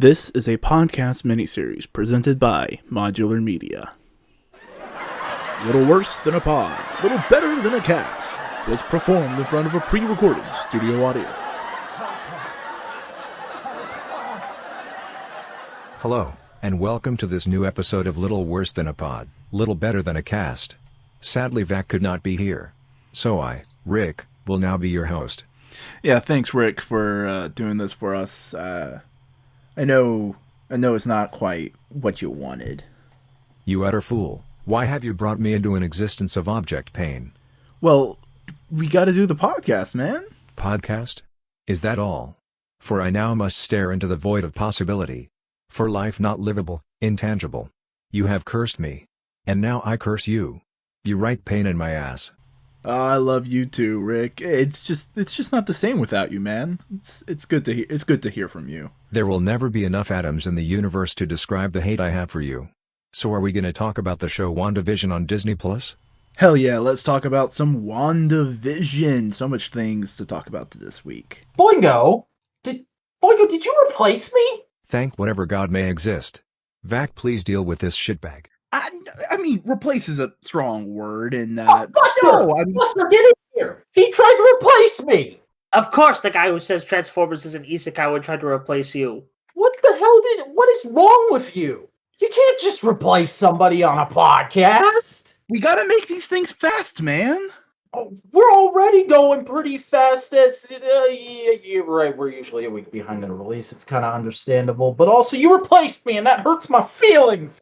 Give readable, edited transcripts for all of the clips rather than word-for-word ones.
This is a podcast miniseries presented by Modular Media. Little Worse Than a Pod, Little Better Than a Cast was performed in front of a pre-recorded studio audience. Hello, and welcome to this new episode of Little Worse Than a Pod, Little Better Than a Cast. Sadly, Vac could not be here. So I, Rick, will now be your host. Yeah, thanks, Rick, for doing this for us. I know it's not quite what you wanted. You utter fool. Why have you brought me into an existence of object pain? Well, we gotta do the podcast, man. Podcast? Is that all? For I now must stare into the void of possibility. For life not livable, intangible. You have cursed me. And now I curse you. You write pain in my ass. I love you too, Rick. It's just not the same without you, man. It's good to hear. It's good to hear from you. There will never be enough atoms in the universe to describe the hate I have for you. So are we going to talk about the show Wandavision on Disney Plus? Hell yeah, let's talk about some Wandavision. So much things to talk about this week. Boingo, did you replace me? Thank whatever God may exist. Vac, please deal with this shitbag. I mean, replace is a strong word, and Buster, get in here. He tried to replace me. Of course, the guy who says Transformers is an isekai would try to replace you. What is wrong with you? You can't just replace somebody on a podcast. we gotta make these things fast, man. Oh, we're already going pretty fast. You're right. We're usually a week behind in a release. It's kind of understandable. But also, you replaced me, and that hurts my feelings.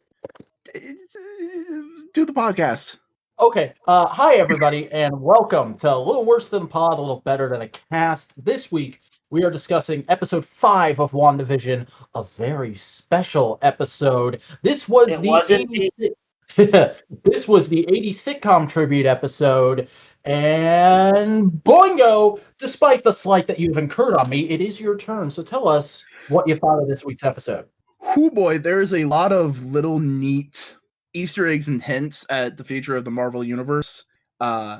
Do the podcast. Okay. Hi, everybody, and welcome to A Little Worse Than Pod, A Little Better Than a Cast. This week, we are discussing episode 5 of WandaVision, a very special episode. This was the 80s sitcom tribute episode, and boingo, despite the slight that you've incurred on me, it is your turn. So tell us what you thought of this week's episode. Whoo boy, there's a lot of little neat Easter eggs and hints at the future of the Marvel Universe,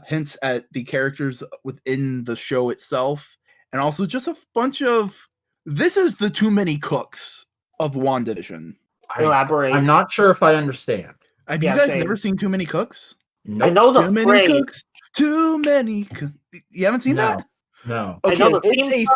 hints at the characters within the show itself, and also just a bunch of, this is the too many cooks of WandaVision. Elaborate. I'm not sure if I understand. Have you guys never seen Too Many Cooks? Nope. I know the Too phrase. many cooks, too many cooks. You haven't seen that? No. Okay, I know the theme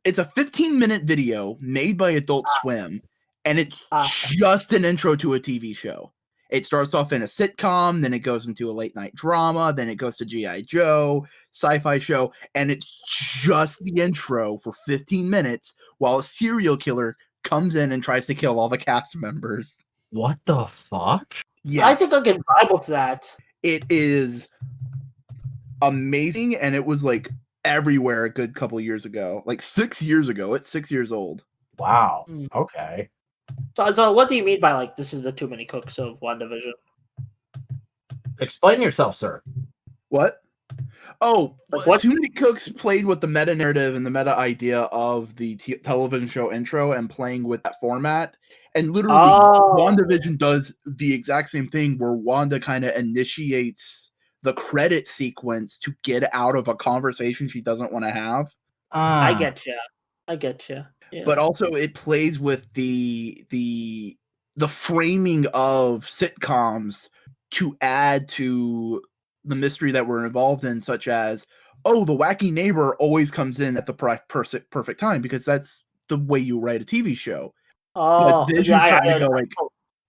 it's a 15-minute video made by Adult Swim, and it's just an intro to a TV show. It starts off in a sitcom, then it goes into a late-night drama, then it goes to G.I. Joe, sci-fi show, and it's just the intro for 15 minutes while a serial killer comes in and tries to kill all the cast members. What the fuck? Yes. I think I can vibe with that. It is amazing, and it was like everywhere a good couple years ago. Like 6 years ago. It's 6 years old. Wow. Mm. Okay. So what do you mean by, like, this is the too many cooks of WandaVision? Explain yourself, sir. What? Oh, Like what? Too Many Cooks played with the meta narrative and the meta idea of the television show intro and playing with that format. And literally, WandaVision does the exact same thing where Wanda kind of initiates the credit sequence to get out of a conversation she doesn't want to have. I get you. Yeah. But also it plays with the framing of sitcoms to add to the mystery that we're involved in, such as, oh, the wacky neighbor always comes in at the perfect time, because that's the way you write a TV show. But Vision's trying to go like,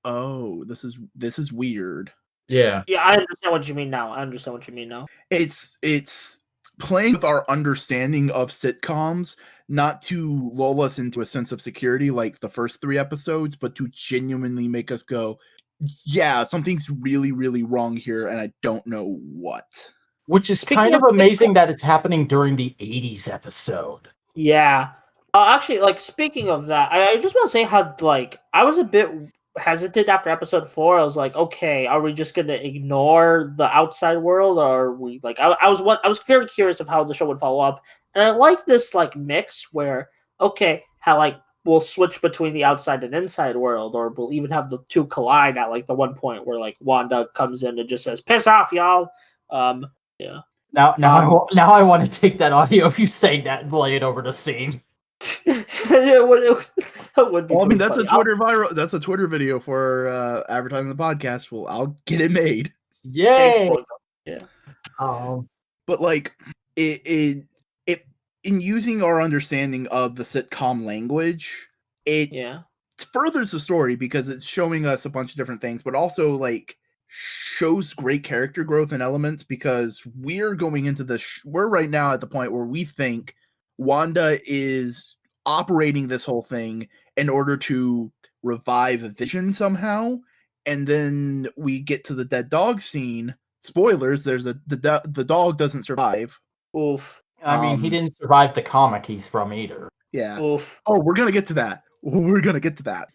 oh, this is weird. Yeah. Yeah, I understand what you mean now. It's playing with our understanding of sitcoms, not to lull us into a sense of security like the first 3 episodes, but to genuinely make us go, yeah, something's really, really wrong here, and I don't know what. Which is Speaking kind of of amazing that it's happening during the 80s episode. Yeah. Actually, like, speaking of that, I just want to say how, like, I was a bit hesitant after episode 4. I was like, okay, are we just gonna ignore the outside world, or are we, like, I was very curious of how the show would follow up, and I like this, like, mix where, okay, how, like, we'll switch between the outside and inside world, or we'll even have the two collide at, like, the one point where, like, Wanda comes in and just says, "Piss off, y'all." Yeah. Now I want to take that audio of you saying that and play it over the scene. That would be. Well, I mean, pretty that's funny. That's a Twitter video for advertising the podcast. Well, I'll get it made. Yay! Yeah. But like it in using our understanding of the sitcom language, it furthers the story because it's showing us a bunch of different things, but also like shows great character growth and elements because we're going into we're right now at the point where we think Wanda is operating this whole thing in order to revive Vision somehow, and then we get to the dead dog scene. Spoilers: the dog doesn't survive. Oof. I mean, he didn't survive the comic he's from either. Yeah. Oof. Oh, we're gonna get to that. We're gonna get to that.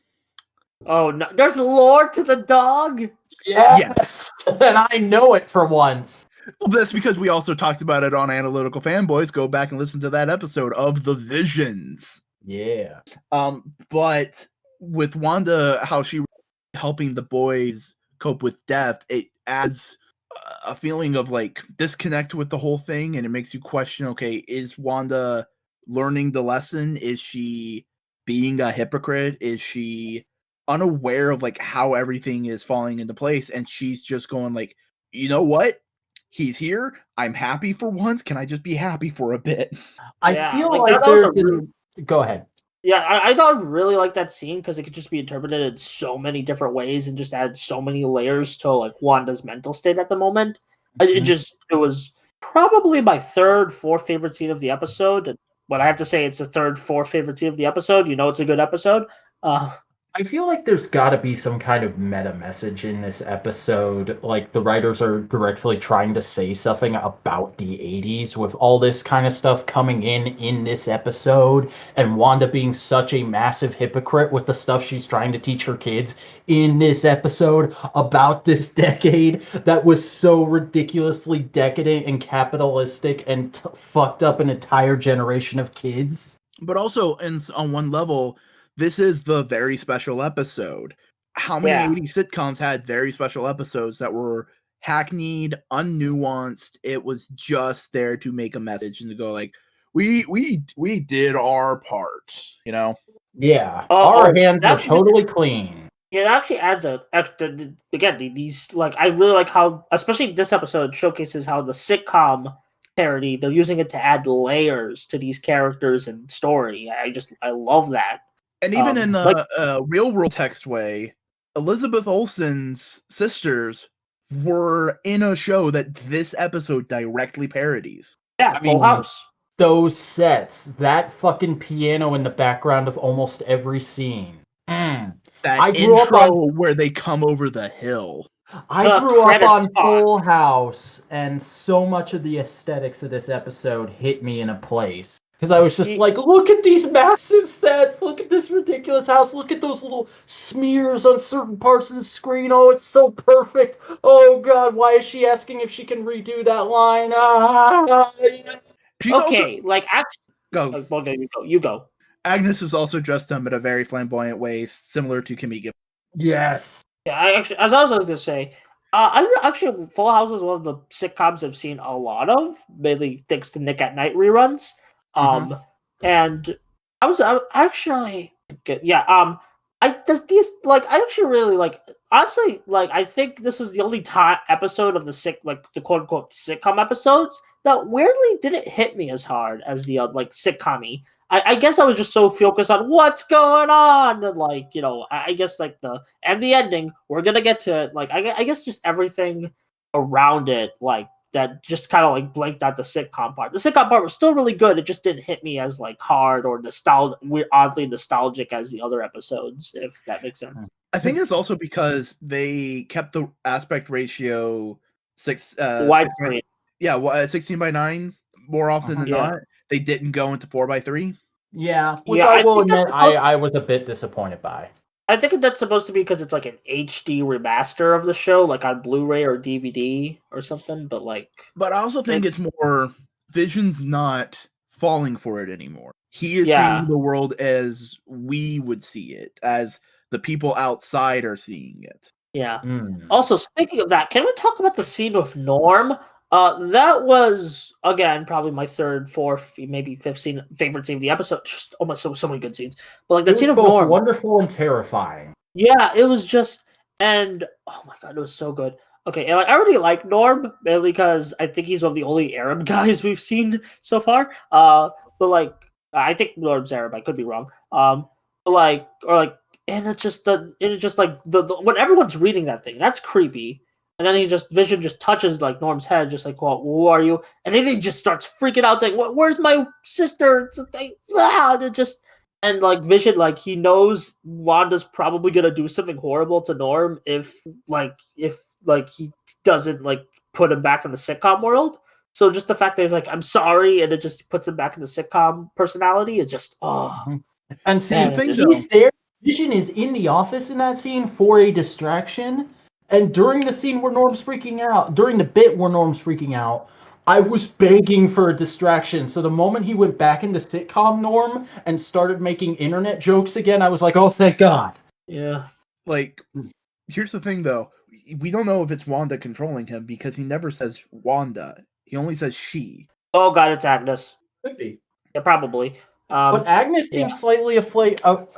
Oh no! There's lore to the dog. Yes, and I know it for once. Well, that's because we also talked about it on Analytical Fanboys. Go back and listen to that episode of the Visions. Yeah. But with Wanda, how she helping the boys cope with death, it adds a feeling of like disconnect with the whole thing, and it makes you question, okay, is Wanda learning the lesson? Is she being a hypocrite? Is she unaware of like how everything is falling into place, and she's just going like, you know what, he's here, I'm happy for once, can I just be happy for a bit? I feel like there's go ahead. Yeah, I don't really like that scene because it could just be interpreted in so many different ways and just add so many layers to like Wanda's mental state at the moment. It was probably my third, fourth favorite scene of the episode. But I have to say it's the third, fourth favorite scene of the episode. You know it's a good episode. I feel like there's got to be some kind of meta message in this episode. Like the writers are directly trying to say something about the 80s with all this kind of stuff coming in this episode, and Wanda being such a massive hypocrite with the stuff she's trying to teach her kids in this episode about this decade that was so ridiculously decadent and capitalistic and fucked up an entire generation of kids. But also, on one level, this is the very special episode. How many 80s sitcoms had very special episodes that were hackneyed, unnuanced? It was just there to make a message and to go like, we did our part, you know? Yeah, our hands are totally clean. Yeah, it actually adds again, these like I really like how, especially this episode showcases how the sitcom parody, they're using it to add layers to these characters and story. I love that. And even in a real world text way, Elizabeth Olsen's sisters were in a show that this episode directly parodies. Yeah, Full House. Those sets, that fucking piano in the background of almost every scene. That I grew intro up on where they come over the hill. I grew up on Full House, and so much of the aesthetics of this episode hit me in a place. Because I was just like, look at these massive sets, look at this ridiculous house, look at those little smears on certain parts of the screen. Oh, it's so perfect. Oh god, why is she asking if she can redo that line? She's okay, also... like actually, go. Well, you go. Agnes is also dressed up in a very flamboyant way, similar to Kimmy. Yes. Yeah, as I was going to say, Full House is one of the sitcoms I've seen a lot of, mainly thanks to Nick at Night reruns. And I actually really like, honestly, like I think this was the only episode of the quote unquote sitcom episodes that weirdly didn't hit me as hard as the like sitcom-y. I guess I was just so focused on what's going on, and like, you know, I guess like the ending, we're gonna get to it. Like I guess just everything around it, like that just kind of like blanked out the sitcom part. The sitcom part was still really good. It just didn't hit me as like hard or oddly nostalgic as the other episodes, if that makes sense. I think it's also because they kept the aspect ratio 16:9 more often than not. They didn't go into 4:3. Yeah, which I will admit I was a bit disappointed by. I think that's supposed to be because it's like an HD remaster of the show, like on Blu-ray or DVD or something. But I also think it's more Vision's not falling for it anymore. He is seeing the world as we would see it, as the people outside are seeing it. Yeah. Also, speaking of that, can we talk about the scene with Norm? That was again probably my third, fourth, maybe fifth scene, favorite scene of the episode. Just oh my, so many good scenes. But like that It scene was of both Norm, wonderful and terrifying. yeah, it was just and oh my god, it was so good. Okay, and like, I already like Norm mainly because I think he's one of the only Arab guys we've seen so far. But like I think Norm's Arab. I could be wrong. But like or like, and it's just like the when everyone's reading that thing, that's creepy. And then Vision just touches like Norm's head, just like, "Well, who are you?" And then he just starts freaking out, saying, "Where's my sister?" It's like, and it just and like Vision, like he knows Wanda's probably gonna do something horrible to Norm if he doesn't like put him back in the sitcom world. So just the fact that he's like, "I'm sorry," and it just puts him back in the sitcom personality, it just And see, Man, he's there. Vision is in the office in that scene for a distraction. And during the scene where Norm's freaking out, during the bit where Norm's freaking out, I was begging for a distraction. So the moment he went back into sitcom Norm and started making internet jokes again, I was like, oh, thank God. yeah. Like, here's the thing, though. We don't know if it's Wanda controlling him because he never says Wanda. He only says she. Oh god, it's Agnes. Could be. Yeah, probably. But Agnes yeah. seems slightly afraid of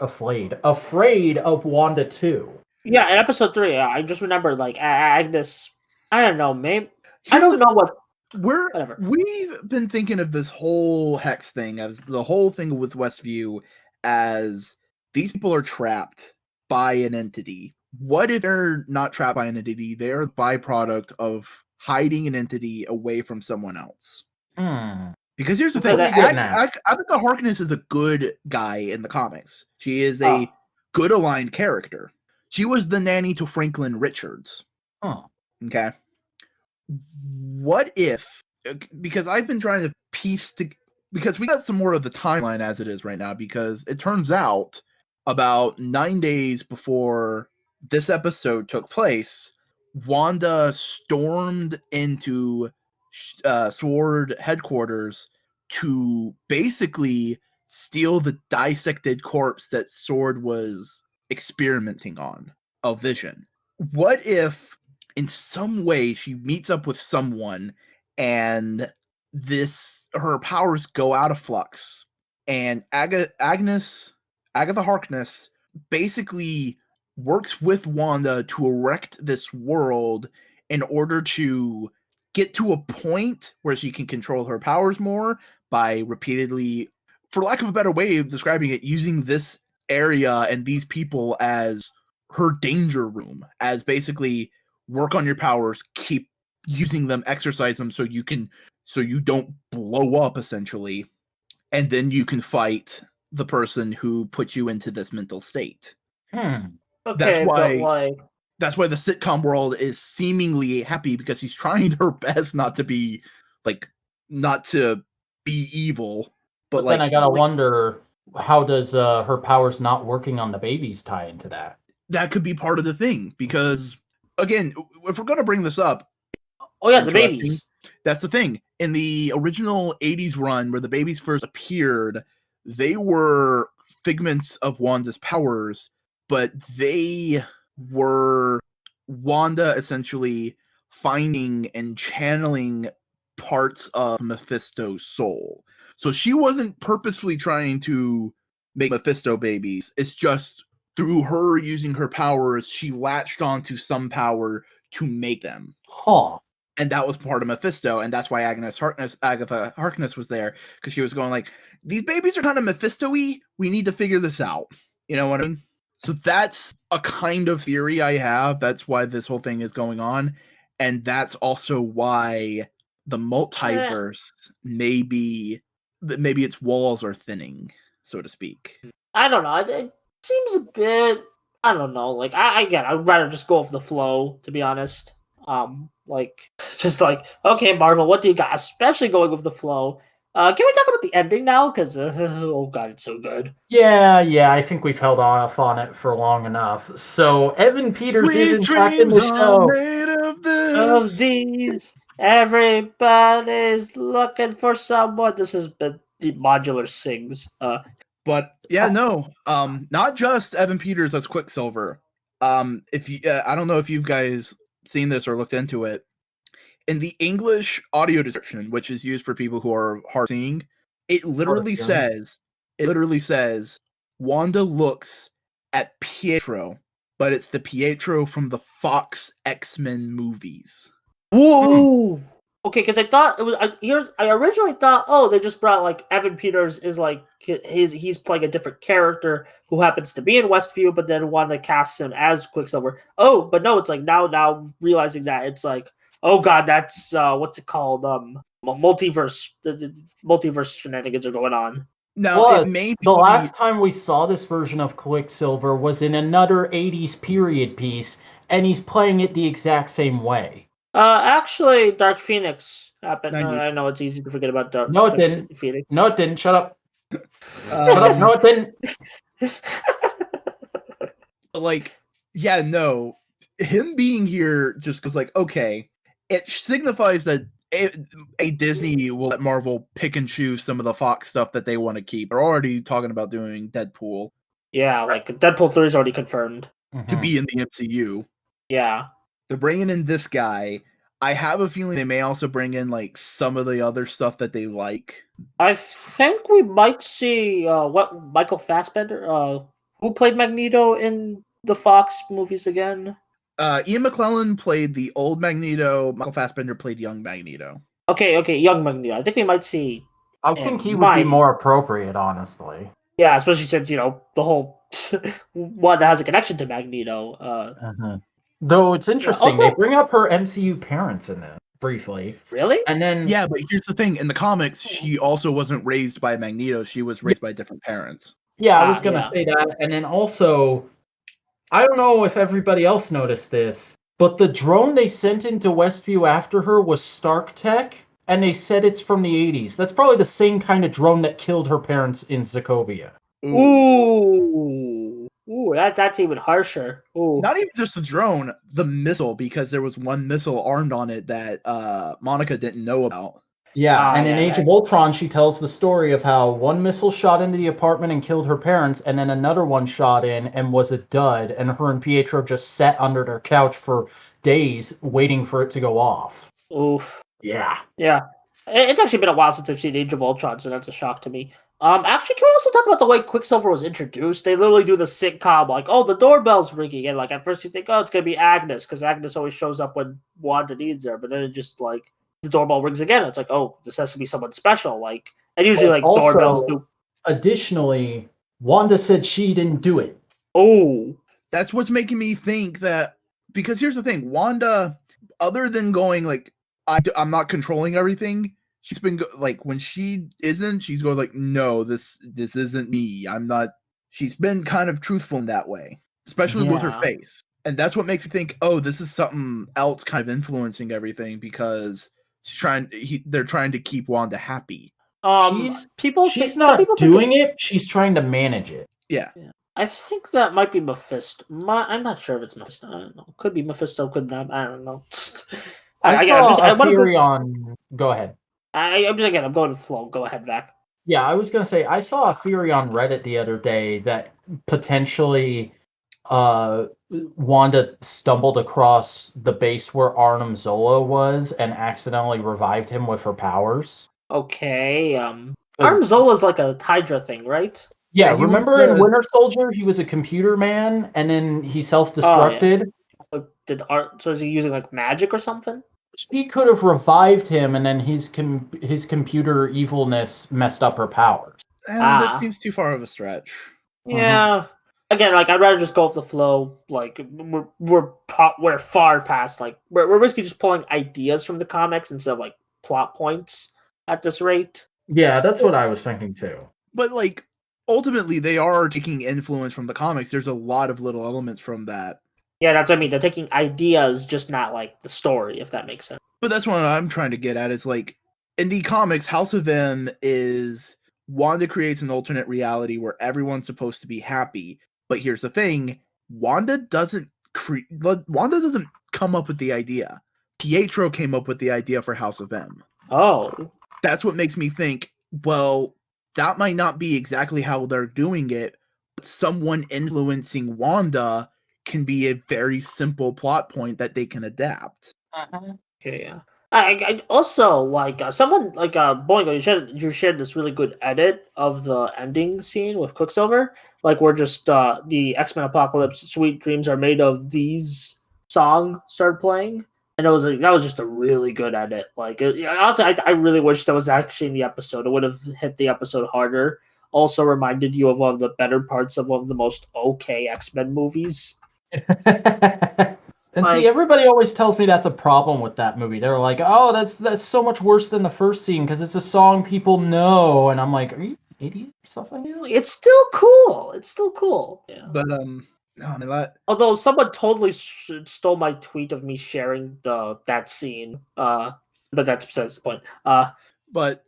Wanda too. Yeah, in episode 3, I just remember like Agnes. I don't know, maybe I don't know what. Whatever. We've been thinking of this whole Hex thing as the whole thing with Westview as these people are trapped by an entity. What if they're not trapped by an entity? They're the byproduct of hiding an entity away from someone else. Because here's the thing, Agatha Harkness is a good guy in the comics. She is a good aligned character. She was the nanny to Franklin Richards. Okay. What if, because I've been trying to because we got some more of the timeline as it is right now, because it turns out about 9 days before this episode took place, Wanda stormed into SWORD headquarters to basically steal the dissected corpse that SWORD was experimenting on of Vision. What if in some way she meets up with someone and her powers go out of flux, and Agatha Harkness basically works with Wanda to erect this world in order to get to a point where she can control her powers more by repeatedly, for lack of a better way of describing it, using this area and these people as her danger room, as basically work on your powers, keep using them, exercise them so you don't blow up essentially, and then you can fight the person who put you into this mental state. Okay, that's why but that's why the sitcom world is seemingly happy, because he's trying her best not to be evil. But then I gotta wonder, how does her powers not working on the babies tie into that? That could be part of the thing, because again, if we're gonna bring this up, the babies. That's the thing. In the original 80s run where the babies first appeared, they were figments of Wanda's powers, but they were Wanda essentially finding and channeling parts of Mephisto's soul. So she wasn't purposefully trying to make Mephisto babies. It's just through her using her powers, she latched onto some power to make them. And that was part of Mephisto, and that's why Agatha Harkness was there, because she was going like, these babies are kind of Mephisto-y, we need to figure this out. You know what I mean? So that's a kind of theory I have. That's why this whole thing is going on, and that's also why the multiverse maybe its walls are thinning, so to speak. I don't know. It seems a bit. I don't know. Like I'd rather just go with the flow, to be honest. Okay, Marvel, what do you got? Especially going with the flow. Can we talk about the ending now? Because oh god, it's so good. Yeah, I think we've held off on it for long enough. So Evan Peters is in fact in the show. Of these, everybody's looking for someone. This has been the Modular sings. But yeah, no, not just Evan Peters as Quicksilver. If you, I don't know if you guys seen this or looked into it. in the English audio description, which is used for people who are hard seeing, it literally says, Wanda looks at Pietro, but it's the Pietro from the Fox X-Men movies. Whoa. Okay, because I thought it was. I originally thought, oh, they just brought like Evan Peters is like he's playing a different character who happens to be in Westview, but then wanted to cast him as Quicksilver. Oh, but no, it's like now realizing that it's like, oh god, that's what's it called? Multiverse. The multiverse shenanigans are going on. Now, Plus, it may be the last time we saw this version of Quicksilver was in another 80s period piece, and he's playing it the exact same way. Actually, Dark Phoenix happened. 90s. I know it's easy to forget about Dark No, it didn't. Phoenix. No, it didn't. Shut up. Shut up. No, it didn't. Like, yeah, no. Him being here just goes like, okay, it signifies that a Disney will let Marvel pick and choose some of the Fox stuff that they want to keep. They're already talking about doing Deadpool. Yeah, like Deadpool 3 is already confirmed to be in the MCU. Yeah. They're bringing in this guy. I have a feeling they may also bring in like some of the other stuff that they like. I think we might see what Michael Fassbender, who played Magneto in the Fox movies again. Ian McKellen played the old Magneto. Michael Fassbender played young Magneto. Okay, young Magneto. I think we might see. I think he would be more appropriate, honestly. Yeah, especially since the whole one that has a connection to Magneto. Though it's interesting, they bring up her MCU parents in it briefly. Really? And then yeah, but here's the thing: in the comics, she also wasn't raised by Magneto. She was raised by different parents. Yeah, I was gonna say that, and then also, I don't know if everybody else noticed this, but the drone they sent into Westview after her was Stark Tech, and they said it's from the 80s. That's probably the same kind of drone that killed her parents in Sokovia. Ooh, that's even harsher. Ooh. Not even just the drone, the missile, because there was one missile armed on it that Monica didn't know about. Yeah, and in Age of Ultron, she tells the story of how one missile shot into the apartment and killed her parents, and then another one shot in and was a dud, and her and Pietro just sat under their couch for days waiting for it to go off. Oof. Yeah. Yeah. It's actually been a while since I've seen Age of Ultron, so that's a shock to me. Actually, can we also talk about the way Quicksilver was introduced? They literally do the sitcom, like, oh, the doorbell's ringing, and like at first you think, oh, it's gonna be Agnes, because Agnes always shows up when Wanda needs her, but then it just like the doorbell rings again. It's like, oh, this has to be someone special, like, and usually like also, doorbells do. Additionally, Wanda said she didn't do it. Oh, that's what's making me think that, because here's the thing, Wanda, other than going like, I'm not controlling everything. She's been like, when she isn't, she's going like, no, this isn't me. I'm not. She's been kind of truthful in that way, especially with her face, and that's what makes me think, oh, this is something else kind of influencing everything, because they're trying to keep Wanda happy. She's not doing it. She's trying to manage it. Yeah. I think that might be Mephisto. I'm not sure if it's Mephisto. I don't know. Could be Mephisto. Could not. I don't know. I saw a theory on. Go ahead. I'm going with the flow. Go ahead, Vac. Yeah, I was gonna say I saw a theory on Reddit the other day that potentially Wanda stumbled across the base where Armzola was and accidentally revived him with her powers. Okay. Armzola's like a Hydra thing, right? Yeah, remember in Winter Soldier he was a computer man and then he self-destructed? Oh, yeah. So is he using like magic or something? She could have revived him, and then his computer evilness messed up her powers. That seems too far of a stretch. Yeah. Again, like I'd rather just go with the flow. Like we're far past. Like we're basically just pulling ideas from the comics instead of like plot points at this rate. Yeah, that's what I was thinking too. But like ultimately, they are taking influence from the comics. There's a lot of little elements from that. Yeah, that's what I mean. They're taking ideas, just not like the story, if that makes sense. But that's what I'm trying to get at. Is like in the comics, House of M is Wanda creates an alternate reality where everyone's supposed to be happy. But here's the thing: Wanda doesn't come up with the idea. Pietro came up with the idea for House of M. Oh, that's what makes me think. Well, that might not be exactly how they're doing it, but someone influencing Wanda can be a very simple plot point that they can adapt. Okay, yeah. I also like someone like Boingo. You shared this really good edit of the ending scene with Quicksilver, like where just the X-Men Apocalypse "Sweet Dreams Are Made of These" song started playing, and it was like that was just a really good edit. Like honestly, I really wish that was actually in the episode. It would have hit the episode harder. Also reminded you of one of the better parts of one of the most okay X-Men movies. And Like, see, everybody always tells me that's a problem with that movie. They're like, "Oh, that's so much worse than the first scene because it's a song people know." And I'm like, "Are you an idiot or something?" it's still cool. It's still cool. Yeah. But no, I mean that. Although someone totally stole my tweet of me sharing that scene. But that's besides the point. But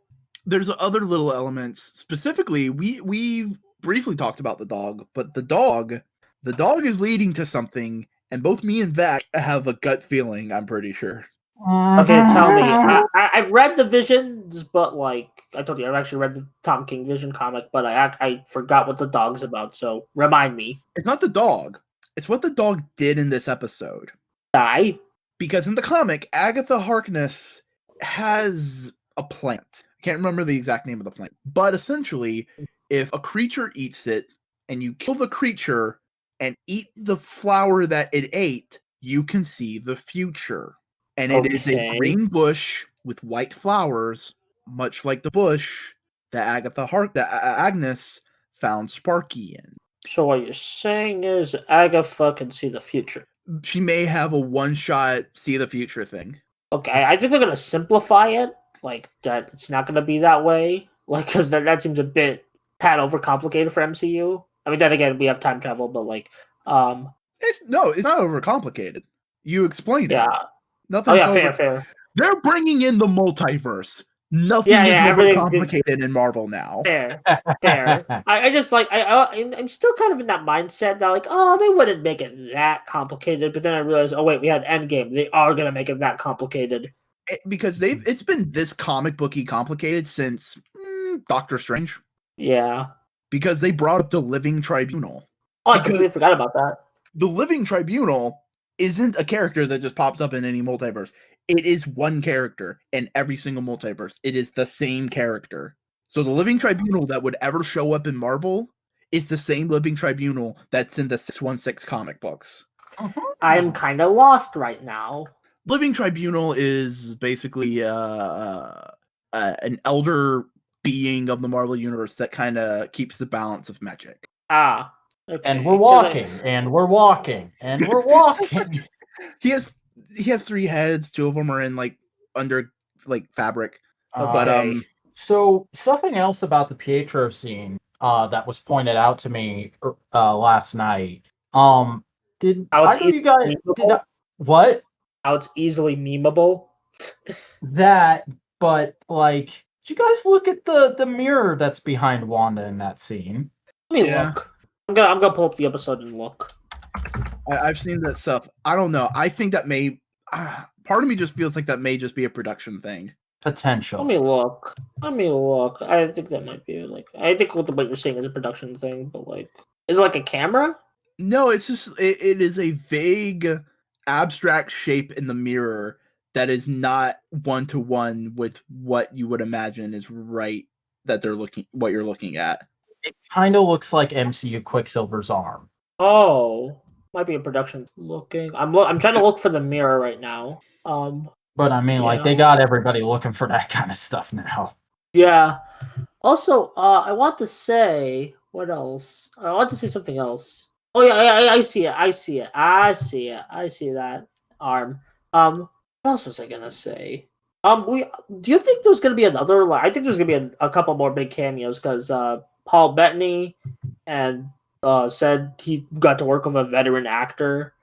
there's other little elements. Specifically, we briefly talked about the dog, but the dog is leading to something, and both me and Vac have a gut feeling. I'm pretty sure. Okay, tell me. I've read the Visions, but like I told you, I've actually read the Tom King Vision comic, but I forgot what the dog's about. So remind me. It's not the dog. It's what the dog did in this episode. Die. Because in the comic, Agatha Harkness has a plant. I can't remember the exact name of the plant. But essentially, if a creature eats it, and you kill the creature and eat the flower that it ate, you can see the future. And it is a green bush with white flowers, much like the bush that Agnes found Sparky in. So what you're saying is Agatha can see the future. She may have a one-shot see the future thing. Okay, I think they're gonna simplify it, like that. It's not gonna be that way, like because that seems a bit tad overcomplicated for MCU. I mean, then again, we have time travel, but like, it's not overcomplicated. You explained it. Nothing. Oh yeah, fair. They're bringing in the multiverse. Nothing is overcomplicated in Marvel now. Fair. I just like I'm still kind of in that mindset that like, oh, they wouldn't make it that complicated. But then I realized, oh wait, we had Endgame. They are gonna make it that complicated because it's been this comic booky complicated since Doctor Strange. Yeah, because they brought up the Living Tribunal. Oh, I completely forgot about that. The Living Tribunal isn't a character that just pops up in any multiverse. It is one character in every single multiverse. It is the same character. So the Living Tribunal that would ever show up in Marvel is the same Living Tribunal that's in the 616 comic books. I am kind of lost right now. Living Tribunal is basically an elder being of the Marvel Universe that kind of keeps the balance of magic. Okay. And we're walking, and we're walking, and we're walking. He has 3 heads. 2 of them are in under fabric. Okay. But so something else about the Pietro scene that was pointed out to me last night. Did either of you guys what? How it's easily memeable. That, but like, did you guys look at the mirror that's behind Wanda in that scene? Let me look. I'm gonna pull up the episode and look. I've seen that stuff. I don't know. I think that may. Part of me just feels like that may just be a production thing. Potential. Let me look. I think that might be I think what you're saying is a production thing, but is it like a camera? No, it's just it is a vague, abstract shape in the mirror that is not one-to-one with what you would imagine is right that what you're looking at. It kind of looks like MCU Quicksilver's arm. Oh, might be a production looking. I'm trying to look for the mirror right now. But I mean, they got everybody looking for that kind of stuff now. Yeah. Also, I want to say what else? I want to say something else. Oh yeah, I see it. I see that arm. What else was I gonna say? Do you think there's gonna be another? I think there's gonna be a couple more big cameos because Paul Bettany and said he got to work with a veteran actor.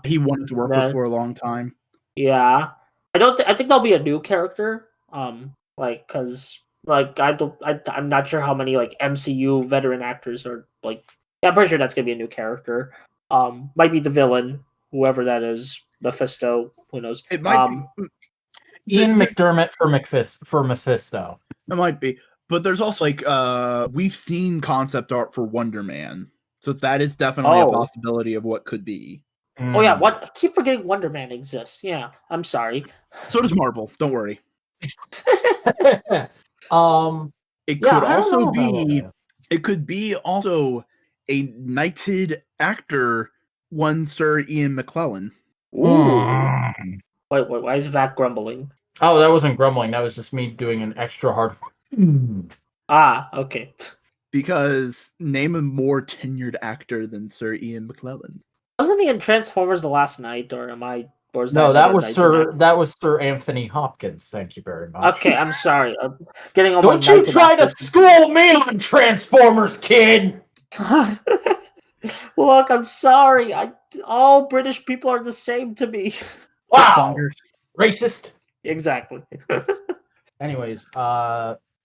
He wanted to work with for a long time. Yeah, I think there'll be a new character. Because I'm not sure how many MCU veteran actors are Yeah, I'm pretty sure that's gonna be a new character. Might be the villain, whoever that is, Mephisto. Who knows? It might be. Ian McDermott for Mephisto. It might be. But there's also we've seen concept art for Wonder Man, so that is definitely a possibility of what could be. Oh yeah, what? I keep forgetting Wonder Man exists. Yeah, I'm sorry. So does Marvel. Don't worry. It Yeah, could I don't also know about be. that. It could be also a knighted actor, one Sir Ian McClellan. Mm. Wait, why is Vac grumbling? Oh, that wasn't grumbling. That was just me doing an extra hard. Ah, okay. Because name a more tenured actor than Sir Ian McClellan. Wasn't he in Transformers: The Last Night, or am I? Or is No, that that was Knight Sir. Knight? That was Sir Anthony Hopkins. Thank you very much. Okay, I'm sorry. I'm getting all Don't my you knighted try to actors- school me on Transformers, kid! Look, I'm sorry. All British people are the same to me. Wow, Bongers. racist. Exactly. Anyways,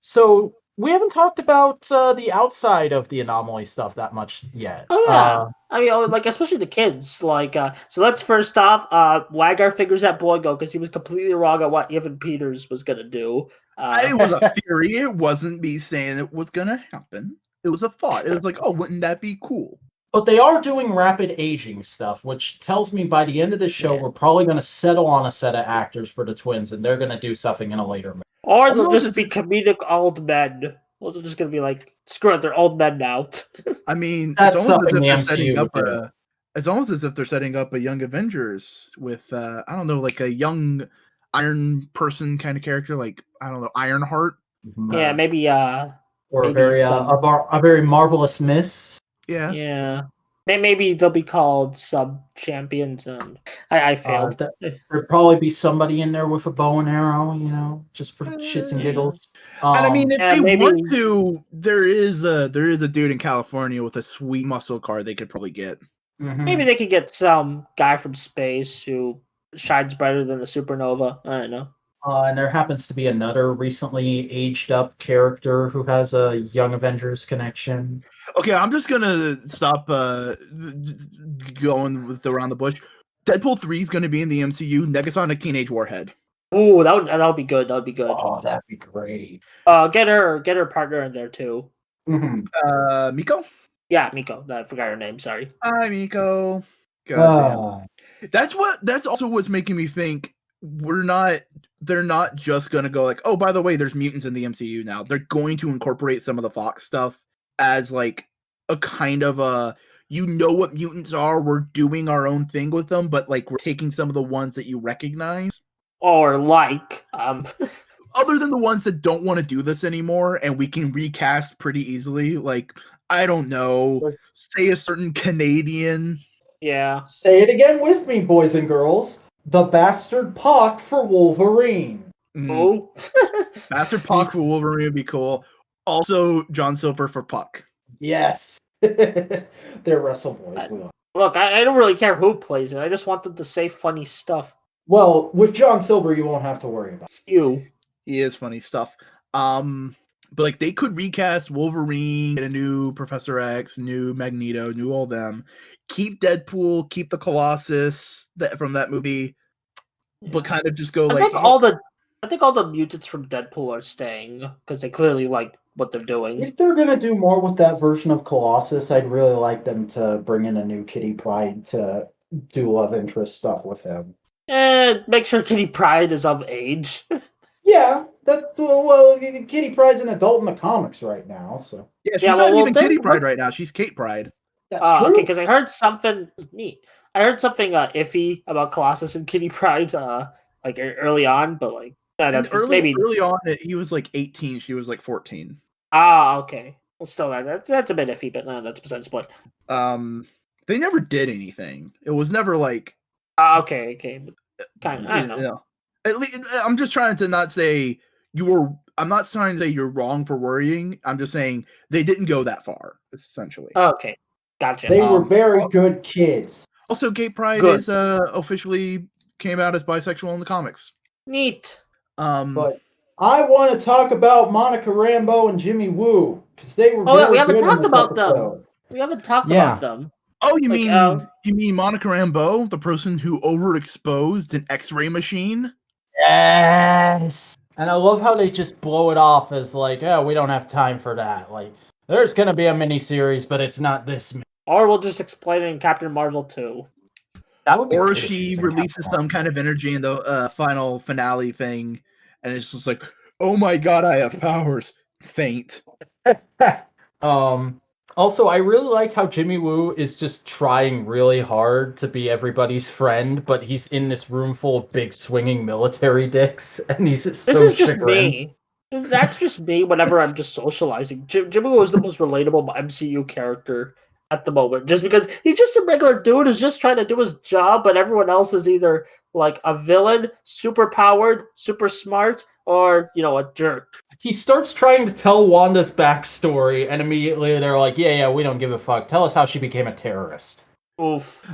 so we haven't talked about the outside of the anomaly stuff that much yet. Oh yeah. I mean, like especially the kids. Like, so let's first off, Waggar figures out Boygo because he was completely wrong on what Evan Peters was gonna do. It was a theory. It wasn't me saying it was gonna happen. It was a thought. It was like, oh, wouldn't that be cool? But they are doing rapid aging stuff, which tells me by the end of the show, Yeah. we're probably going to settle on a set of actors for the twins, and they're going to do something in a later movie. Or Oh, they'll no, just this- be comedic old men. Or they're just gonna be like, screw it, they're old men now. I mean, That's it's almost as something if the they're MCU setting up would do. it's almost as if they're setting up a Young Avengers with I don't know, like a young Iron Person kind of character, like I don't know, Ironheart. Yeah, maybe Or maybe a very some- a very marvelous miss. Yeah. yeah. Maybe they'll be called sub champions. I failed. There'd probably be somebody in there with a bow and arrow, you know, just for shits and Yeah. giggles. And I mean, if yeah, they maybe- want to, there is a dude in California with a sweet muscle car they could probably get. Maybe they could get some guy from space who shines brighter than a supernova. I don't know. And there happens to be another recently aged up character who has a Young Avengers connection. Okay, I'm just gonna stop going with around the bush. Deadpool 3 is gonna be in the MCU. Negasonic Teenage Warhead. Ooh, that would be good. That would be good. Oh, that'd be great. Get her partner in there too. Miko? Yeah, Miko. I forgot her name. Sorry. Hi, Miko. God damn. That's also what's making me think they're not just gonna go like, oh, by the way, there's mutants in the MCU now. They're going to incorporate some of the Fox stuff as like a kind of a, you know what mutants are, we're doing our own thing with them, but like we're taking some of the ones that you recognize. Or like, Other than the ones that don't want to do this anymore, and we can recast pretty easily, like, I don't know, say a certain Canadian. yeah. Say it again with me, boys and girls. The bastard Puck for Wolverine. Oh. Master Puck for Wolverine would be cool. Also, John Silver for Puck. Yes. They're Wrestle Boys. Look, I don't really care who plays it. I just want them to say funny stuff. Well, with John Silver, you won't have to worry about it. He is funny stuff. But like they could recast Wolverine, get a new Professor X, new Magneto, new all them. Keep Deadpool, keep the Colossus from that movie, but kind of just go I like. think all the mutants from Deadpool are staying because they clearly like what they're doing. If they're gonna do more with that version of Colossus, I'd really like them to bring in a new Kitty Pryde to do love interest stuff with him. Make sure Kitty Pryde is of age. Yeah, that's well. Kitty Pryde's an adult in the comics right now, so Yeah, she's Yeah, not well, even then Kitty Pride what- right now. She's Kate Pride. that's true. Okay, because I heard something neat. I heard something iffy about Colossus and Kitty Pryde, like early on, but like And that's early maybe. on, he was like 18. She was like 14. Okay. Well, still, that's a bit iffy, but no, that's besides the point. They never did anything. It was never like. Okay, but kind of. I don't know. You know. At least I'm just trying to not say I'm not trying to say you're wrong for worrying. I'm just saying they didn't go that far, essentially. Okay, gotcha. They were very good kids. Also, Gay Pride Good. is officially came out as bisexual in the comics. Neat. But I want to talk about Monica Rambeau and Jimmy Woo because they were Oh, yeah, very we haven't good in talked this about them. episode. We haven't talked Yeah. about them. Oh, you Like, mean Monica Rambeau, the person who overexposed an X-ray machine? Yes. And I love how they just blow it off as like, oh, we don't have time for that. Like, there's gonna be a mini series, but it's not this. Or we'll just explain it in Captain Marvel 2. That would be Or great if she was in releases Captain some kind of energy in the final finale thing, and it's just like, oh my god, I have powers. Faint. Also, I really like how Jimmy Woo is just trying really hard to be everybody's friend, but he's in this room full of big swinging military dicks, and he's This so is just chagrined. me. That's just me whenever I'm just socializing. Jimbo is the most relatable MCU character at the moment, just because he's just a regular dude who's just trying to do his job, but everyone else is either like a villain, super powered, super smart, or a jerk. He starts trying to tell Wanda's backstory, and immediately they're like, yeah, we don't give a fuck. Tell us how she became a terrorist. Oof.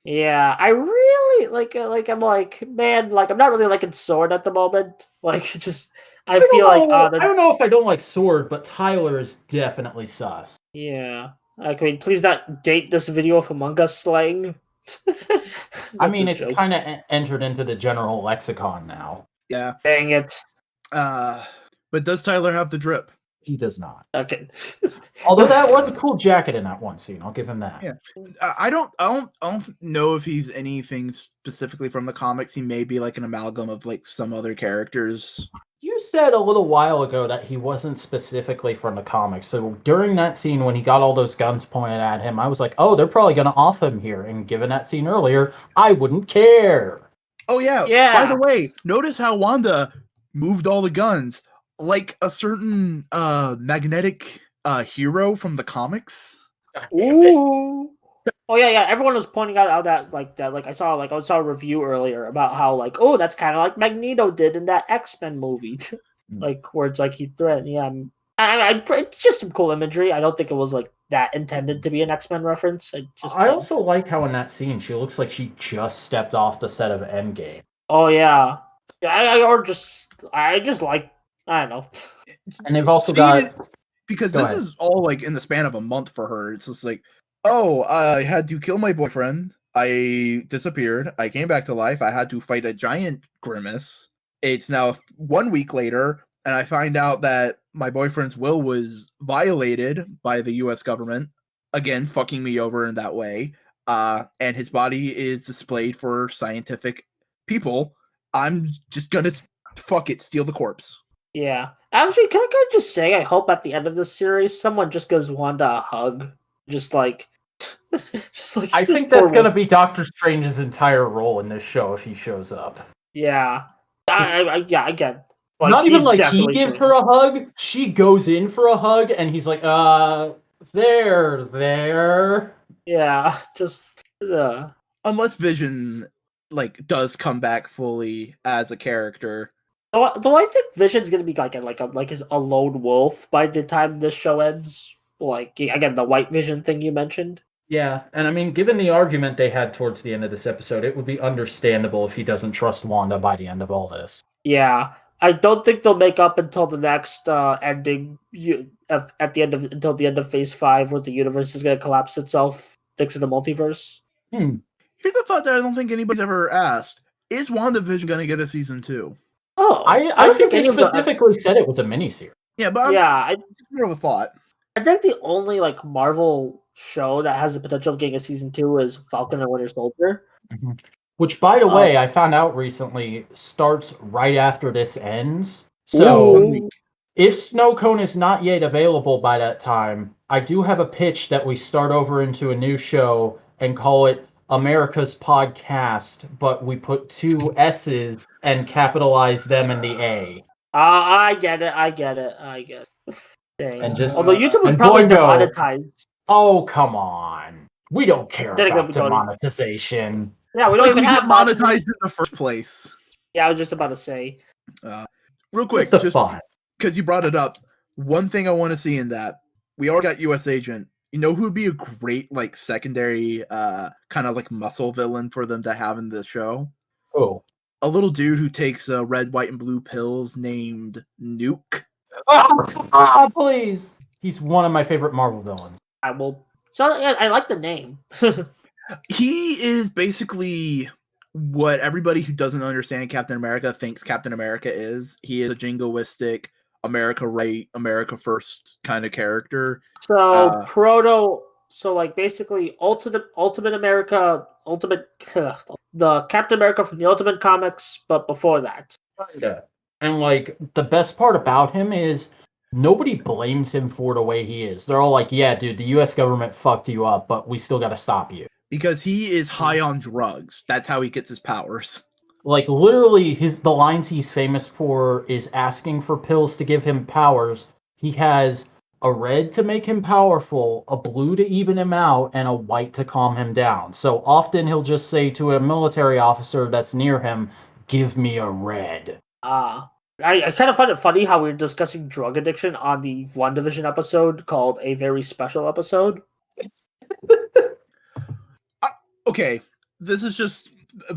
Yeah, I really I'm like, man, like I'm not really liking Sword at the moment. Like, just I feel like I don't know if I don't like Sword, but Tyler is definitely sus. yeah. Like, I mean, please not date this video of Among Us slang. I mean, it's kind of entered into the general lexicon now. Yeah. Dang it. But does Tyler have the drip? He does not. Okay. Although that was a cool jacket in that one scene, I'll give him that. Yeah. I don't know if he's anything specifically from the comics. He may be like an amalgam of like some other characters. You said a little while ago that he wasn't specifically from the comics. So during that scene when he got all those guns pointed at him, I was like, oh, they're probably going to off him here. And given that scene earlier, I wouldn't care. Oh, yeah. Yeah. By the way, notice how Wanda moved all the guns like a certain magnetic hero from the comics. Ooh. Oh yeah. Everyone was pointing out that. Like I saw a review earlier about how like, oh, that's kind of like Magneto did in that X-Men movie, like where it's like he threatened. Yeah, it's just some cool imagery. I don't think it was like that intended to be an X-Men reference. I also like how in that scene she looks like she just stepped off the set of Endgame. Oh yeah. I just like, I don't know. And they've also got because this is all like in the span of a month for her. It's just like, oh, I had to kill my boyfriend. I disappeared. I came back to life. I had to fight a giant grimace. It's now 1 week later, and I find out that my boyfriend's will was violated by the U.S. government. Again, fucking me over in that way. And his body is displayed for scientific people. I'm just gonna steal the corpse. Yeah. Actually, can I just say, I hope at the end of this series, someone just gives Wanda a hug. Just like I think that's going to be Doctor Strange's entire role in this show if he shows up. Yeah. I get. Like, not even like he gives her a hug. She goes in for a hug, and he's like, there. Yeah, just. Unless Vision does come back fully as a character. Though I think Vision's gonna be like his a lone wolf by the time this show ends. Like, again, the White Vision thing you mentioned. Yeah, and I mean, given the argument they had towards the end of this episode, it would be understandable if he doesn't trust Wanda by the end of all this. Yeah, I don't think they'll make up until the next ending. Until the end of Phase 5, where the universe is gonna collapse itself thanks to the multiverse. Here's a thought that I don't think anybody's ever asked: is WandaVision gonna get a season 2? Oh, I think they specifically said it was a miniseries. Yeah, but I just more of a thought. I think the only Marvel show that has the potential of getting a season 2 is Falcon and Winter Soldier. Mm-hmm. Which, by the way, I found out recently starts right after this ends. So if Snow Cone is not yet available by that time, I do have a pitch that we start over into a new show and call it America's Podcast, but we put 2 S's and capitalize them in the A. I get it. Dang. And just although YouTube would probably demonetize. Oh, come on. We don't care about demonetization. Yeah, we don't even have monetized in the first place. Yeah, I was just about to say. Real quick, just because you brought it up, one thing I want to see in that, we already got US Agent. You know who would be a great secondary kind of muscle villain for them to have in the show? Oh. A little dude who takes red, white, and blue pills named Nuke. Oh, please. He's one of my favorite Marvel villains. I like the name. He is basically what everybody who doesn't understand Captain America thinks Captain America is. He is a jingoistic, America right, America first kind of character. So proto like basically Ultimate America, the Captain America from the Ultimate Comics, but before that. Kinda. And like the best part about him is nobody blames him for the way he is. They're all like, "Yeah, dude, the U.S. government fucked you up, but we still got to stop you." Because he is high on drugs. That's how he gets his powers. Like literally, the lines he's famous for is asking for pills to give him powers. He has a red to make him powerful, a blue to even him out, and a white to calm him down. So often he'll just say to a military officer that's near him, "Give me a red." I kind of find it funny how we're discussing drug addiction on the WandaVision episode called A Very Special Episode. Okay, this has just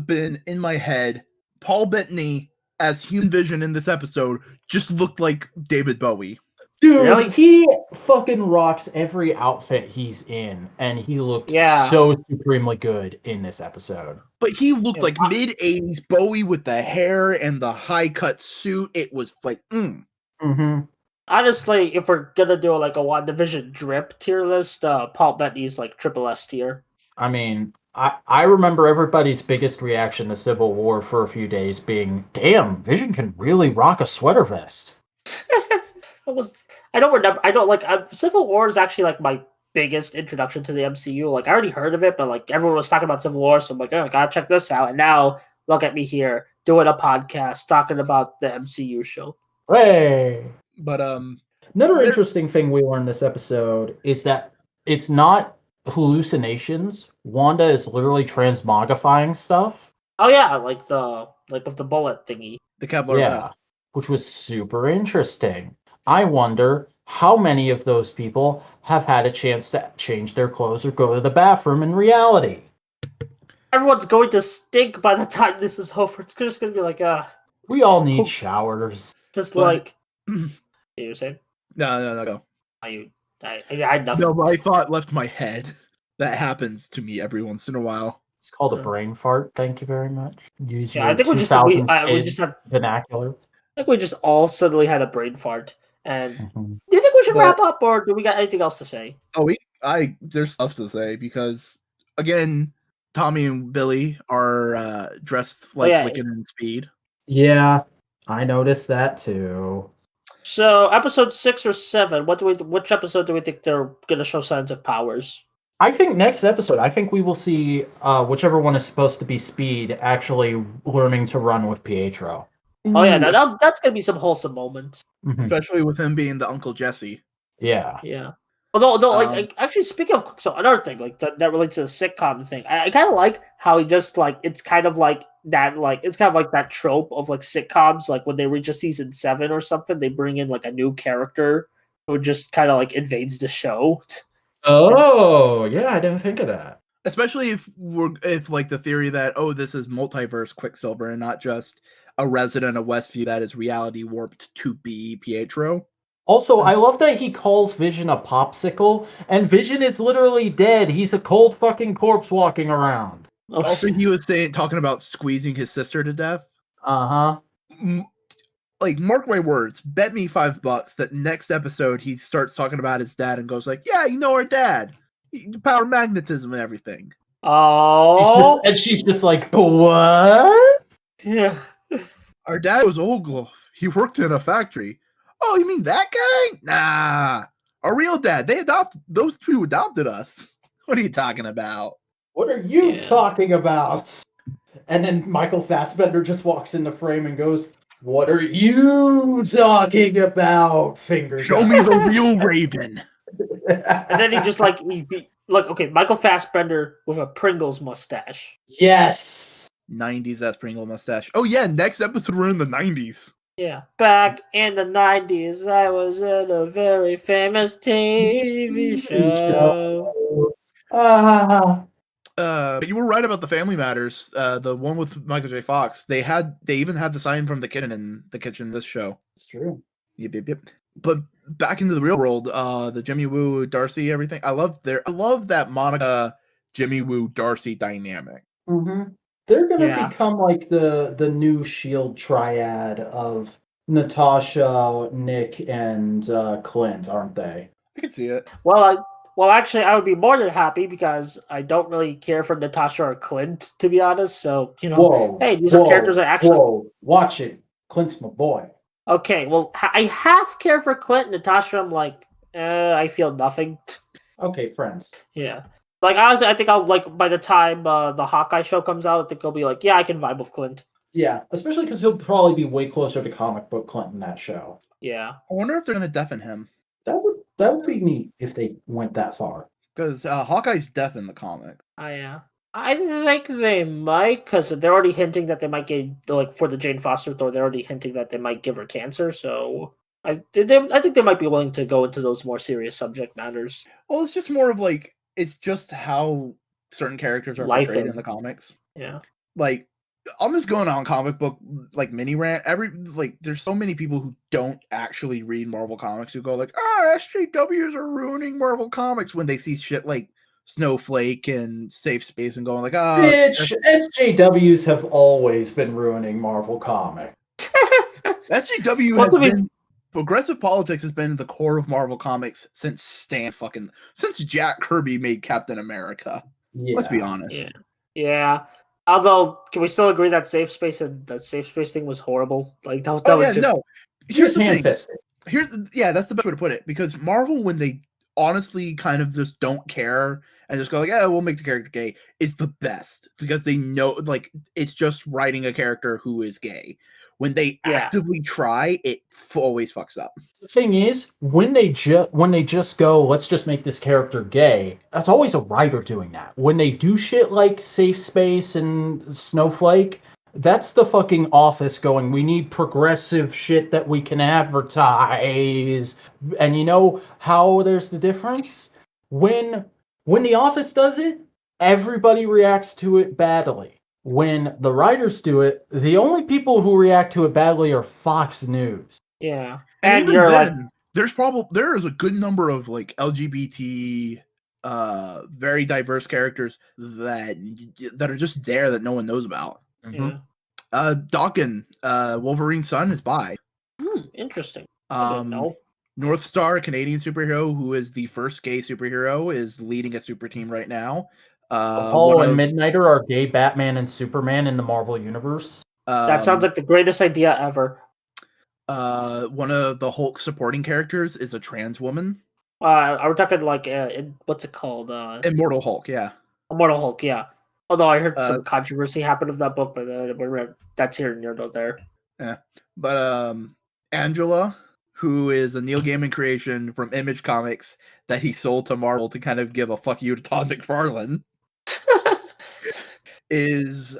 been in my head. Paul Bettany as Human Vision in this episode just looked like David Bowie. Dude, Really? he fucking rocks every outfit he's in, and he looked so supremely good in this episode. But he looked like mid-80s Bowie with the hair and the high-cut suit. It was like, Mm-hmm. Honestly, if we're gonna do like a WandaVision drip tier list, Paul Bettany's like triple S tier. I mean, I remember everybody's biggest reaction to Civil War for a few days being, "Damn, Vision can really rock a sweater vest." I don't like Civil War is actually like my biggest introduction to the MCU. Like I already heard of it, but like everyone was talking about Civil War, so I'm like, oh, I gotta check this out. And now look at me here doing a podcast talking about the MCU show. Hey! but Another interesting thing we learned this episode is that it's not hallucinations. Wanda is literally transmogrifying stuff. Oh yeah, like with the bullet thingy. the Kevlar vest. Which was super interesting. I wonder how many of those people have had a chance to change their clothes or go to the bathroom in reality. Everyone's going to stink by the time this is over. It's just gonna be like, we all need showers. Just like you were saying? No, go. I had nothing. No, my thought left my head. That happens to me every once in a while. It's called a brain fart. Thank you very much. Use your I think we just had vernacular. I think we just all suddenly had a brain fart. And do you think we should wrap up, or do we got anything else to say? Oh, there's stuff to say because again, Tommy and Billy are dressed like Wiccan and Speed. Yeah, I noticed that too. So, episode 6 or 7, which episode do we think they're gonna show signs of powers? I think next episode, we will see whichever one is supposed to be Speed actually learning to run with Pietro. Oh yeah, that's gonna be some wholesome moments, especially with him being the Uncle Jesse. Yeah. Although, like actually, speaking of, so another thing like that relates to the sitcom thing, I kind of like how he just like it's kind of like that trope of like sitcoms, like when they reach a season 7 or something, they bring in like a new character who just kind of like invades the show. Oh yeah, I didn't think of that. Especially if like the theory that this is multiverse Quicksilver and not just a resident of Westview that is reality warped to be Pietro. Also, I love that he calls Vision a popsicle, and Vision is literally dead. He's a cold fucking corpse walking around. Also, he was talking about squeezing his sister to death. Like, mark my words, bet me $5 that next episode he starts talking about his dad and goes like, yeah, our dad. The power of magnetism and everything. Oh. And she's just like, what? Yeah. Our dad was Olgloff. He worked in a factory. Oh, you mean that guy? Nah. Our real dad. Those two adopted us. What are you talking about? What are you talking about? And then Michael Fassbender just walks in the frame and goes, what are you talking about, finger? Show me the real Raven. And then he just Michael Fassbender with a Pringles mustache. Yes. 90s ass Pringle mustache. Oh yeah, next episode we're in the 90s. Yeah. Back in the 90s, I was in a very famous TV show. You were right about the Family Matters. The one with Michael J. Fox. They even had the sign from the kitten in the kitchen this show. It's true. Yep. But back into the real world, the Jimmy Woo, Darcy, everything. I love that Monica, Jimmy Woo, Darcy dynamic. Mm-hmm. They're gonna become like the new Shield triad of Natasha, Nick, and Clint, aren't they? I can see it. Well, Well, actually, I would be more than happy because I don't really care for Natasha or Clint, to be honest. So, hey, these are characters I actually. Whoa, watch it. Clint's my boy. Okay, well, I half care for Clint. Natasha, I'm like, I feel nothing. Okay, friends. Yeah. Like, honestly, I think I'll, like, by the time the Hawkeye show comes out, I think I'll be like, yeah, I can vibe with Clint. Yeah, especially because he'll probably be way closer to comic book Clint in that show. Yeah. I wonder if they're going to deafen him. That would be neat if they went that far. Because Hawkeye's deaf in the comic. Yeah. I think they might, because they're already hinting that they might get, like, for the Jane Foster Thor, they're already hinting that they might give her cancer, so I think they might be willing to go into those more serious subject matters. Well, it's just more of, like, it's just how certain characters are portrayed in the comics. Yeah. Like, I'm just going on comic book, like, mini rant. There's so many people who don't actually read Marvel comics who go, like, SJWs are ruining Marvel comics when they see shit like Snowflake and Safe Space and going like, bitch, SJWs have always been ruining Marvel comics. SJW has been progressive politics has been the core of Marvel comics since Jack Kirby made Captain America. Yeah. Let's be honest. Yeah. Although, can we still agree that Safe Space thing was horrible? Like that was just no. Here's the thing. That's the best way to put it. Because Marvel, when they honestly kind of just don't care and just go like, we'll make the character gay, is the best because they know like it's just writing a character who is gay. When they actively try, it always fucks up. The thing is, when they just go, let's just make this character gay, that's always a writer doing that. When they do shit like Safe Space and Snowflake, that's the fucking office going, we need progressive shit that we can advertise. And you know how there's the difference? When the office does it, everybody reacts to it badly. When the writers do it, the only people who react to it badly are Fox News. Yeah. And even then, there is a good number of like LGBT very diverse characters that are just there that no one knows about. Yeah. Daken, Wolverine's son, is bi. Interesting. I didn't know. North Star, a Canadian superhero who is the first gay superhero, is leading a super team right now. Apollo and Midnighter are gay Batman and Superman in the Marvel Universe. That sounds like the greatest idea ever. One of the Hulk supporting characters is a trans woman. Are we talking like what's it called? Immortal Hulk, yeah. Immortal Hulk, yeah. Although I heard some controversy happen of that book, but that's here near there. Yeah, but Angela, who is a Neil Gaiman creation from Image Comics that he sold to Marvel to kind of give a fuck you to Todd McFarlane, is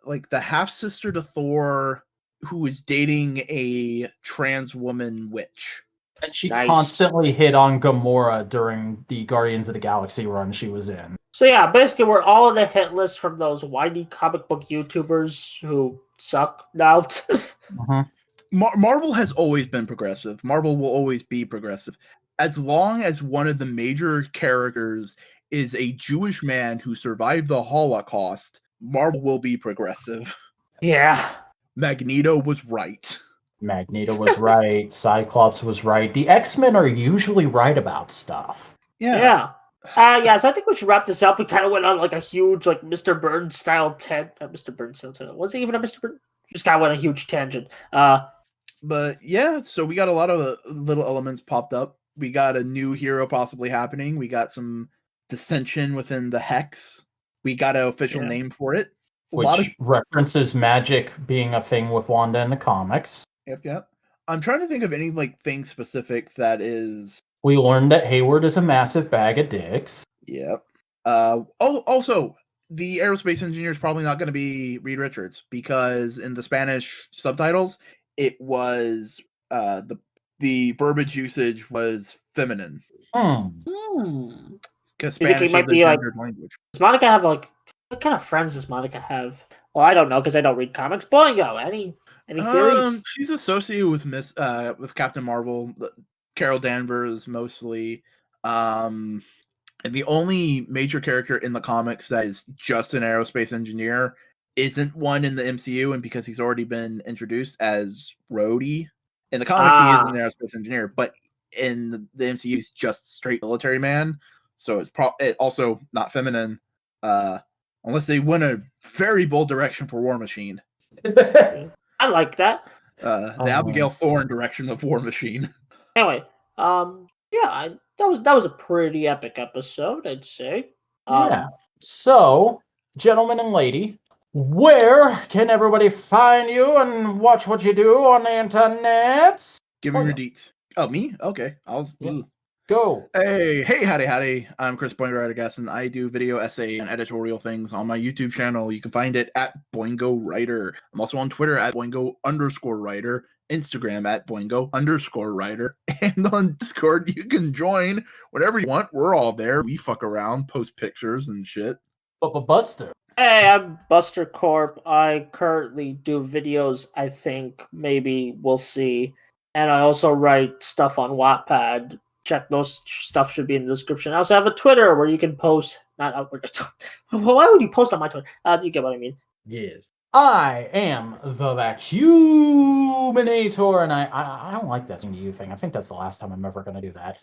like the half sister to Thor, who is dating a trans woman witch. And she constantly hit on Gamora during the Guardians of the Galaxy run she was in. So yeah, basically we're all on the hit list from those whiny comic book YouTubers who suck now. Marvel has always been progressive. Marvel will always be progressive. As long as one of the major characters is a Jewish man who survived the Holocaust, Marvel will be progressive. Yeah. Magneto was right. Magneto was right. Cyclops was right. The X-Men are usually right about stuff. Yeah. So I think we should wrap this up. We kind of went on like a huge, like Mr. Burns style Mr. Burns style tangent. Was it even a Mr. Burns? Just kind of went a huge tangent. But yeah, so we got a lot of little elements popped up. We got a new hero possibly happening. We got some dissension within the Hex. We got an official name for it. Which references magic being a thing with Wanda in the comics. Yep. I'm trying to think of any like thing specific that is. We learned that Hayward is a massive bag of dicks. Yep. Also, the aerospace engineer is probably not going to be Reed Richards because in the Spanish subtitles, it was the verbiage usage was feminine. Because Spanish is the gendered language. Does Monica have like what kind of friends does Monica have? Well, I don't know because I don't read comics. Boingo, any theories? She's associated with Captain Marvel, Carol Danvers mostly. And the only major character in the comics that is just an aerospace engineer isn't one in the MCU, and because he's already been introduced as Rhodey. In the comics, he is an aerospace engineer, but in the MCU is just straight military man, so it's also not feminine, unless they went a very bold direction for War Machine. I like that. The Abigail Thorne direction of War Machine. Anyway, yeah, that was a pretty epic episode, I'd say. Yeah. So, gentlemen and lady, where can everybody find you and watch what you do on the internet? Give me your deets. Oh, me? Okay. Go. Hey, howdy. I'm Chris Gaston. I do video essay and editorial things on my YouTube channel. You can find it at Boingo Writer. I'm also on Twitter at Boingo_Writer, Instagram at Boingo_Writer, and on Discord you can join whenever you want. We're all there. We fuck around, post pictures and shit. Buster. Hey, I'm Buster Corp. I currently do videos, I think. Maybe we'll see. And I also write stuff on Wattpad. Check those stuff should be in the description. I also have a Twitter where you can post. Why would you post on my Twitter? You get what I mean? Yes. I am the Vacuuminator, and I don't like that you thing. I think that's the last time I'm ever going to do that.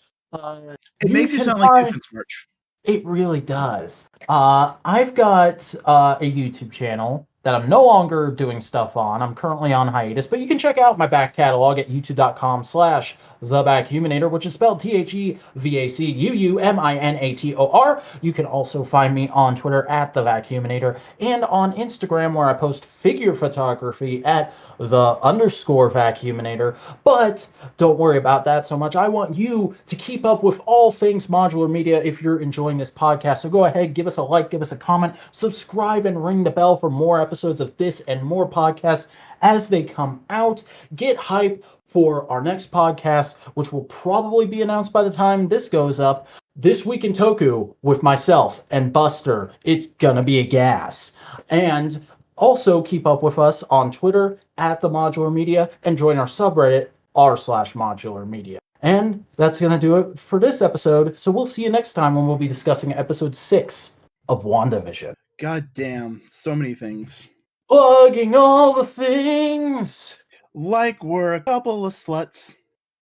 It makes you sound like Doofenshmirtz. It really does. I've got a YouTube channel that I'm no longer doing stuff on. I'm currently on hiatus, but you can check out my back catalog at youtube.com/thevacuuminator, which is spelled TheVacuuminator. You can also find me on Twitter at thevacuuminator and on Instagram, where I post figure photography at _vacuuminator. But don't worry about that so much. I want you to keep up with all things modular media if you're enjoying this podcast. So go ahead, give us a like, give us a comment, subscribe, and ring the bell for more episodes of this and more podcasts as they come out. Get hype for our next podcast, which will probably be announced by the time this goes up. This Week in Toku with myself and Buster. It's gonna be a gas. And also keep up with us on Twitter at the Modular Media and join our subreddit r/Modular Media. And that's gonna do it for this episode. So we'll see you next time when we'll be discussing episode 6 of WandaVision. God damn, so many things. Plugging all the things. Like we're a couple of sluts.